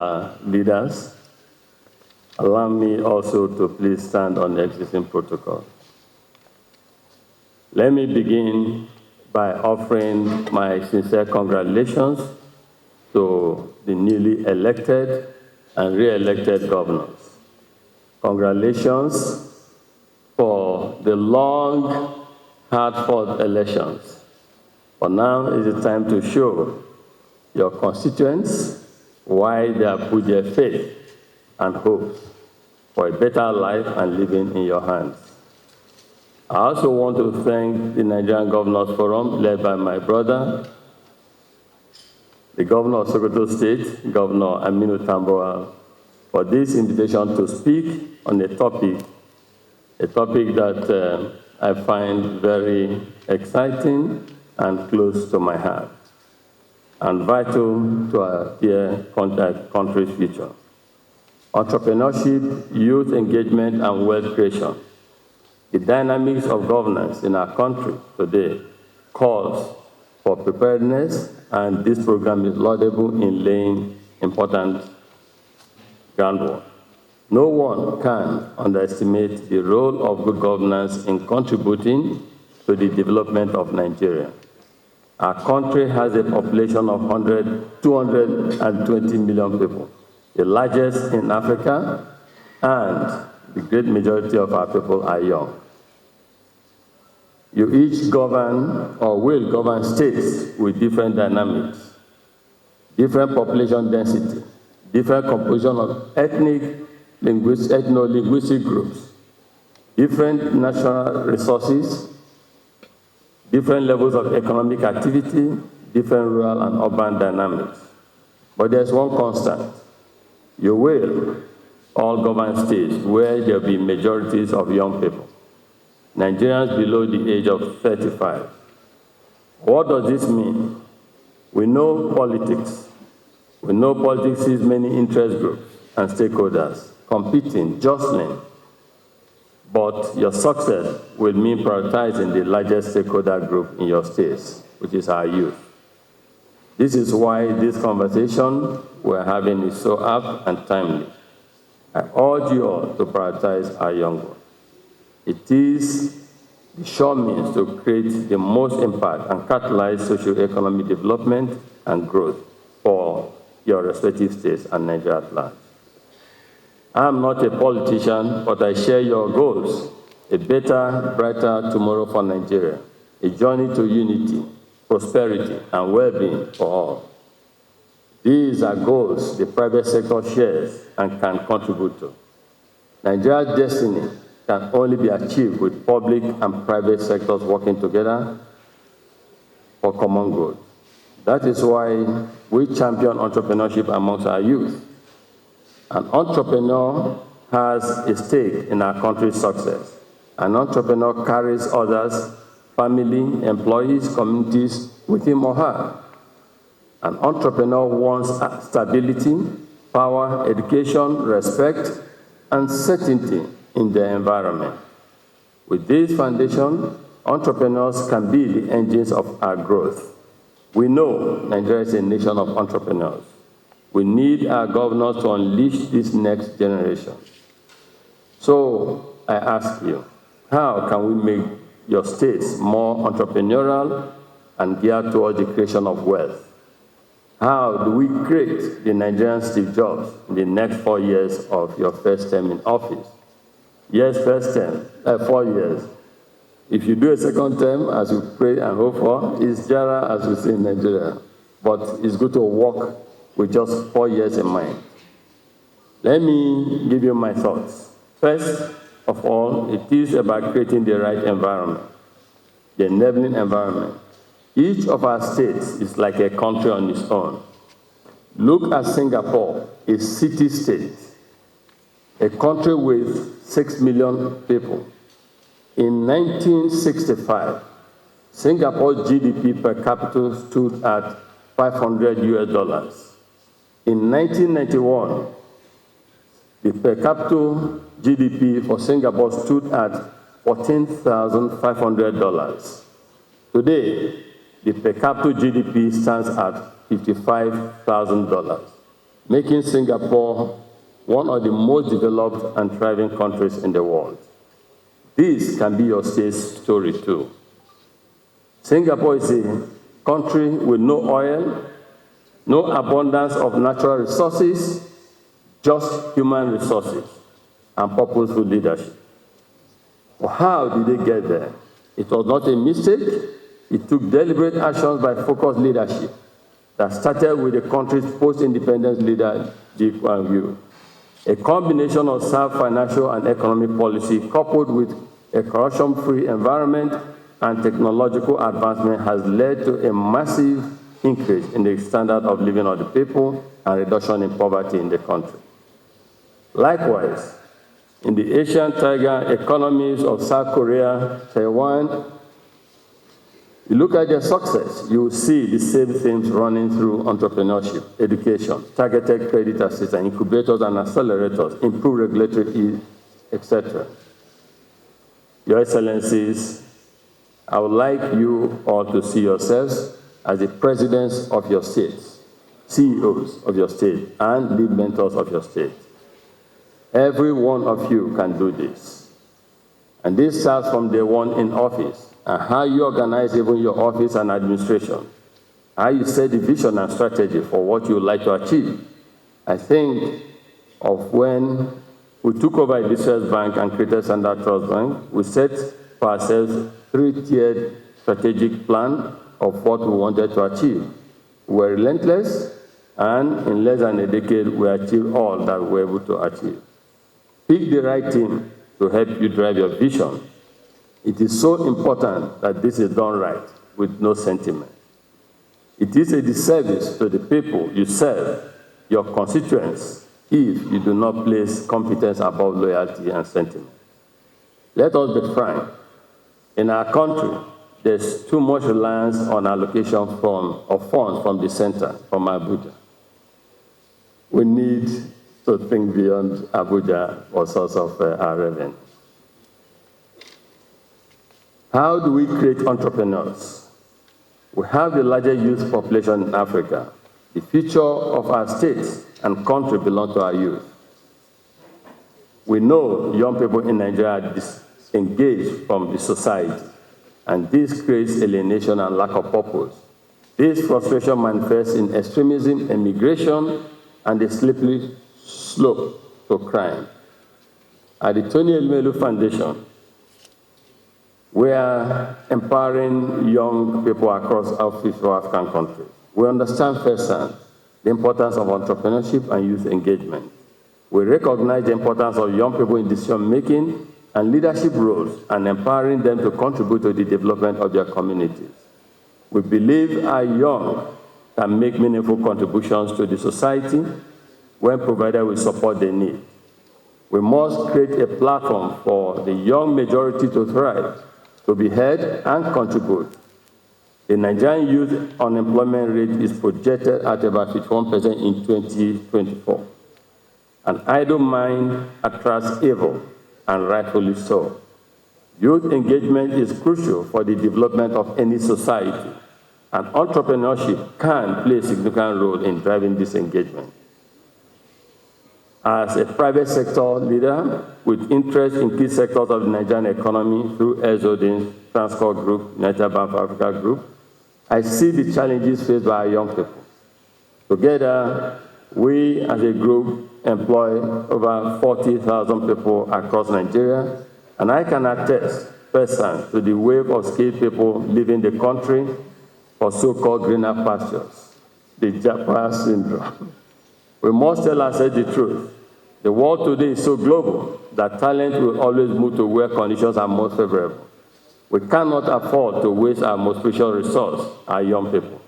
Leaders, allow me also to please stand on the existing protocol. Let me begin by offering my sincere congratulations to the newly elected and re-elected governors. Congratulations for the long, hard-fought elections. For now is the time to show your constituents why they have put their faith and hopes for a better life and living in your hands. I also want to thank the Nigerian Governors Forum, led by my brother, the Governor of Sokoto State, Governor Aminu Tambuwal, for this invitation to speak on a topic that I find very exciting and close to my heart, and vital to our dear country's future. Entrepreneurship, youth engagement, and wealth creation. The dynamics of governance in our country today calls for preparedness, and this program is laudable in laying important groundwork. No one can underestimate the role of good governance in contributing to the development of Nigeria. Our country has a population of 220 million people, the largest in Africa, and the great majority of our people are young. You each govern or will govern states with different dynamics, different population density, different composition of ethno-linguistic groups, different natural resources, different levels of economic activity, different rural and urban dynamics. But there's one constant. You will all govern states where there will be majorities of young people, Nigerians below the age of 35. What does this mean? We know politics. We know politics sees many interest groups and stakeholders competing, jostling. But your success will mean prioritizing the largest stakeholder group in your states, which is our youth. This is why this conversation we're having is so apt and timely. I urge you all to prioritize our young ones. It is the sure means to create the most impact and catalyze socio-economic development and growth for your respective states and Nigeria at large. I'm not a politician, but I share your goals: a better, brighter tomorrow for Nigeria, a journey to unity, prosperity, and well-being for all. These are goals the private sector shares and can contribute to. Nigeria's destiny can only be achieved with public and private sectors working together for common good. That is why we champion entrepreneurship amongst our youth. An entrepreneur has a stake in our country's success. An entrepreneur carries others, family, employees, communities with him or her. An entrepreneur wants stability, power, education, respect, and certainty in their environment. With this foundation, entrepreneurs can be the engines of our growth. We know Nigeria is a nation of entrepreneurs. We need our governors to unleash this next generation. So I ask you, how can we make your states more entrepreneurial and geared towards the creation of wealth? How do we create the Nigerian Steve Jobs in the next 4 years of your first term in office? Yes, first term, 4 years. If you do a second term, as you pray and hope for, it's Jara, as we say in Nigeria. But it's good to work with just 4 years in mind. Let me give you my thoughts. First of all, it is about creating the right environment, the enabling environment. Each of our states is like a country on its own. Look at Singapore, a city-state, a country with 6 million people. In 1965, Singapore's GDP per capita stood at $500 US. In 1991, the per capita GDP for Singapore stood at $14,500. Today, the per capita GDP stands at $55,000. making Singapore one of the most developed and thriving countries in the world. This can be your state's story too. Singapore is a country with no oil, no abundance of natural resources, just human resources and purposeful leadership. Well, how did they get there? It was not a mistake. It took deliberate actions by focused leadership that started with the country's post-independence leader, Lee Kuan Yew. A combination of sound financial and economic policy coupled with a corruption-free environment and technological advancement has led to a massive increase in the standard of living of the people and reduction in poverty in the country. Likewise, in the Asian tiger economies of South Korea, Taiwan, you look at their success, you will see the same themes running through entrepreneurship, education, targeted credit assistance, incubators and accelerators, improved regulatory ease, etc. Your Excellencies, I would like you all to see yourselves as the presidents of your states, CEOs of your state, and lead mentors of your state. Every one of you can do this. And this starts from day one in office, and how you organize even your office and administration, how you set the vision and strategy for what you would like to achieve. I think of when we took over Industrial Bank and created Standard Trust Bank, we set for ourselves three-tiered strategic plan of what we wanted to achieve. We were relentless, and in less than a decade, we achieved all that we were able to achieve. Pick the right team to help you drive your vision. It is so important that this is done right, with no sentiment. It is a disservice to the people you serve, your constituents, if you do not place competence above loyalty and sentiment. Let us be frank. In our country, there's too much reliance on allocation of funds from the center, from Abuja. We need to think beyond Abuja for source of our revenue. How do we create entrepreneurs? We have the largest youth population in Africa. The future of our states and country belong to our youth. We know young people in Nigeria are disengaged from the society, and this creates alienation and lack of purpose. This frustration manifests in extremism, immigration, and the slippery slope to crime. At the Elumelu Foundation, we are empowering young people across our 54 African countries. We understand firsthand the importance of entrepreneurship and youth engagement. We recognize the importance of young people in decision-making and leadership roles and empowering them to contribute to the development of their communities. We believe our young can make meaningful contributions to the society when provided with support they need. We must create a platform for the young majority to thrive, to be heard and contribute. The Nigerian youth unemployment rate is projected at about 51% in 2024. An idle mind attracts evil, and rightfully so. Youth engagement is crucial for the development of any society, and entrepreneurship can play a significant role in driving this engagement. As a private sector leader with interest in key sectors of the Nigerian economy through Exodus, Transport Group, United Bank of Africa Group, I see the challenges faced by our young people. Together, we as a group employ over 40,000 people across Nigeria, and I can attest firsthand to the wave of skilled people leaving the country for so-called greener pastures, the Japan syndrome. We must tell ourselves the truth. The world today is so global that talent will always move to where conditions are most favorable. We cannot afford to waste our most precious resource, our young people.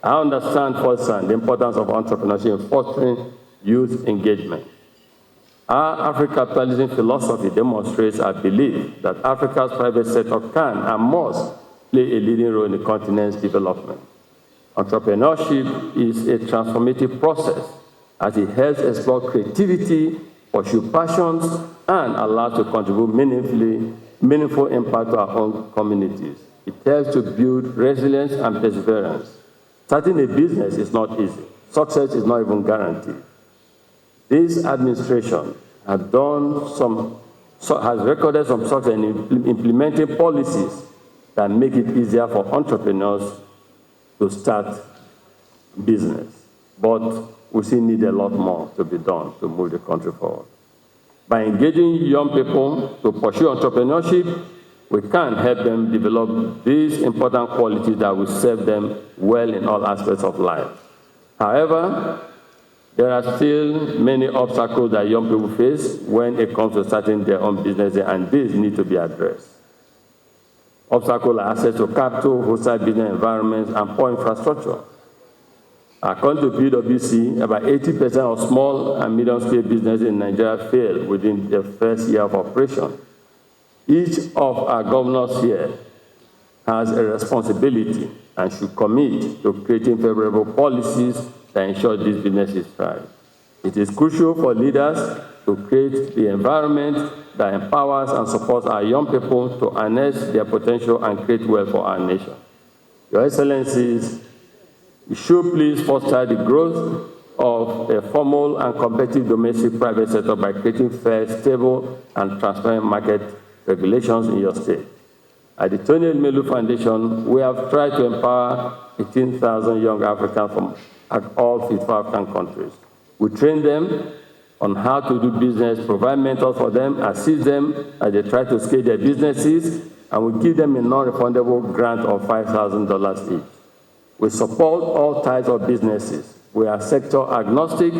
I understand firsthand the importance of entrepreneurship in fostering youth engagement. Our African capitalism philosophy demonstrates our belief that Africa's private sector can and must play a leading role in the continent's development. Entrepreneurship is a transformative process as it helps explore creativity, pursue passions, and allow to contribute meaningful impact to our own communities. It helps to build resilience and perseverance. Starting a business is not easy. Success is not even guaranteed. This administration has recorded some success in implementing policies that make it easier for entrepreneurs to start business. But we still need a lot more to be done to move the country forward. By engaging young people to pursue entrepreneurship, we can help them develop these important qualities that will serve them well in all aspects of life. However, there are still many obstacles that young people face when it comes to starting their own businesses, and these need to be addressed. Obstacles are access to capital, hostile business environments, and poor infrastructure. According to PwC, about 80% of small and medium-scale businesses in Nigeria fail within their first year of operation. Each of our governors here has a responsibility and should commit to creating favorable policies that ensure these businesses thrive. It is crucial for leaders to create the environment that empowers and supports our young people to harness their potential and create wealth for our nation. Your Excellencies, you should please foster the growth of a formal and competitive domestic private sector by creating fair, stable, and transparent market regulations in your state. At the Elumelu Foundation, we have tried to empower 18,000 young Africans from all 55 African countries. We train them on how to do business, provide mentors for them, assist them as they try to scale their businesses, and we give them a non-refundable grant of $5,000 each. We support all types of businesses. We are sector agnostic.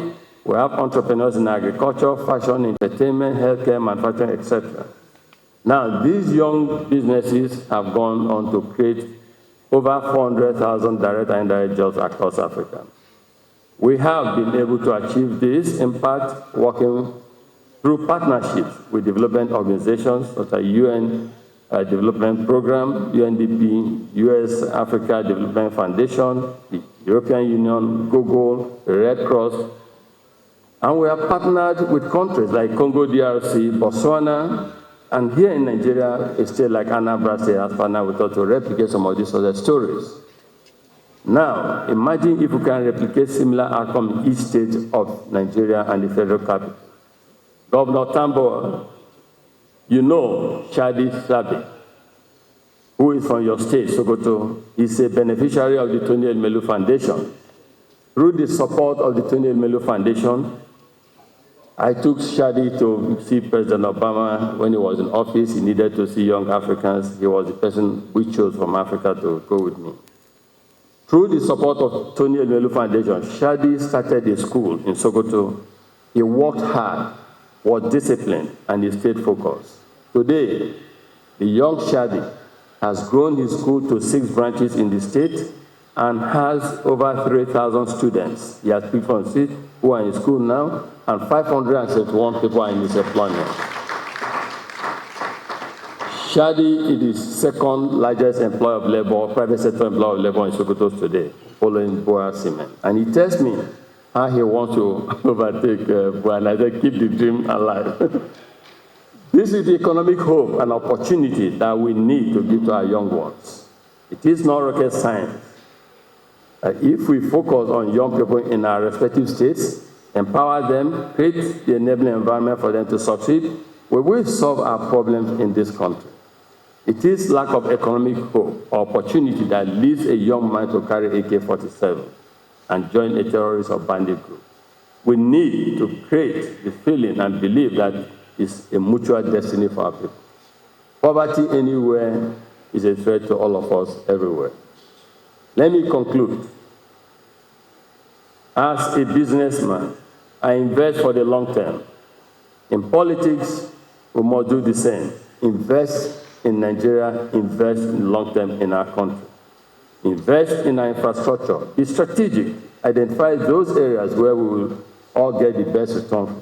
We have entrepreneurs in agriculture, fashion, entertainment, healthcare, manufacturing, etc. Now, these young businesses have gone on to create over 400,000 direct and indirect jobs across Africa. We have been able to achieve this impact working through partnerships with development organizations such as UN Development Program, UNDP, US Africa Development Foundation, the European Union, Google, the Red Cross, and we have partnered with countries like Congo DRC, Botswana, and here in Nigeria, a state like Anambra State has partnered with us to replicate some of these other stories. Now, imagine if we can replicate similar outcomes in each state of Nigeria and the federal capital. Governor Tambo, you know Shadi Sabi, who is from your state, Sokoto, is a beneficiary of the Elumelu Foundation. Through the support of the Elumelu Foundation, I took Shadi to see President Obama when he was in office. He needed to see young Africans. He was the person we chose from Africa to go with me. Through the support of Elumelu Foundation, Shadi started a school in Sokoto. He worked hard, was disciplined, and he stayed focused. Today, the young Shadi has grown his school to 6 branches in the state and has over 3,000 students. He has people on seat who are in school now, and 571 people are in his employment. Shadi is the second largest employer of labor, private sector employer of labor in Sokoto today, following Boa Cement. And he tells me how he wants to overtake Boa, and I said, keep the dream alive. This is the economic hope and opportunity that we need to give to our young ones. It is not rocket science. If we focus on young people in our respective states, empower them, create the enabling environment for them to succeed, we will solve our problems in this country. It is lack of economic hope or opportunity that leads a young man to carry AK-47 and join a terrorist or bandit group. We need to create the feeling and believe that it's a mutual destiny for our people. Poverty anywhere is a threat to all of us everywhere. Let me conclude. As a businessman, I invest for the long term. In politics, we must do the same. Invest in Nigeria, invest in the long term in our country. Invest in our infrastructure. Be strategic. Identify those areas where we will all get the best return.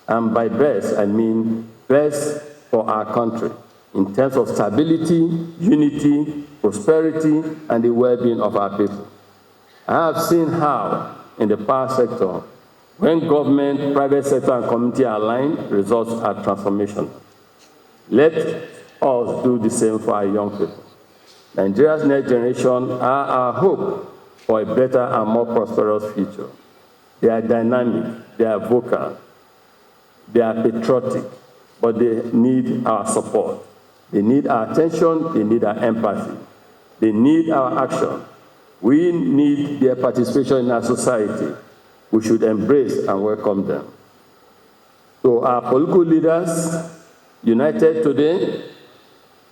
And by best, I mean best for our country in terms of stability, unity, prosperity, and the well-being of our people. I have seen how, in the power sector, when government, private sector, and community are aligned, results are transformational. Let us do the same for our young people. Nigeria's next generation are our hope for a better and more prosperous future. They are dynamic, they are vocal, they are patriotic, but they need our support. They need our attention, they need our empathy, they need our action. We need their participation in our society. We should embrace and welcome them. So our political leaders, united today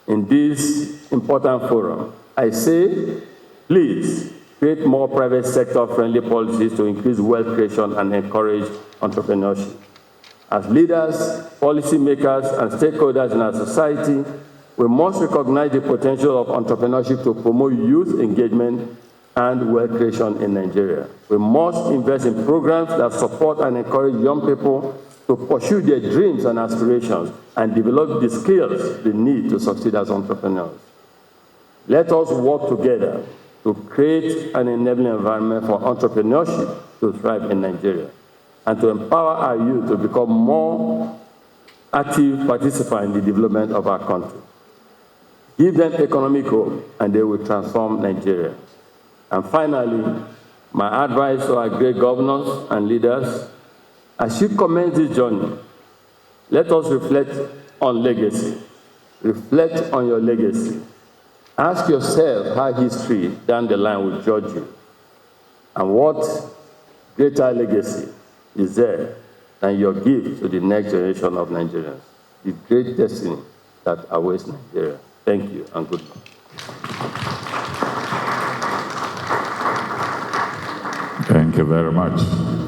in this important forum, I say, please create more private sector-friendly policies to increase wealth creation and encourage entrepreneurship. As leaders, policymakers, and stakeholders in our society, we must recognize the potential of entrepreneurship to promote youth engagement and wealth creation in Nigeria. We must invest in programs that support and encourage young people to pursue their dreams and aspirations and develop the skills they need to succeed as entrepreneurs. Let us work together to create an enabling environment for entrepreneurship to thrive in Nigeria and to empower our youth to become more active participants in the development of our country. Give them economic hope and they will transform Nigeria. And finally, my advice to our great governors and leaders, as you commence this journey, let us reflect on legacy. Reflect on your legacy. Ask yourself how history down the line will judge you, and what greater legacy is there than your gift to the next generation of Nigerians, the great destiny that awaits Nigeria. Thank you and good luck. Thank you very much.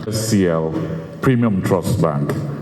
SCL Premium Trust Bank.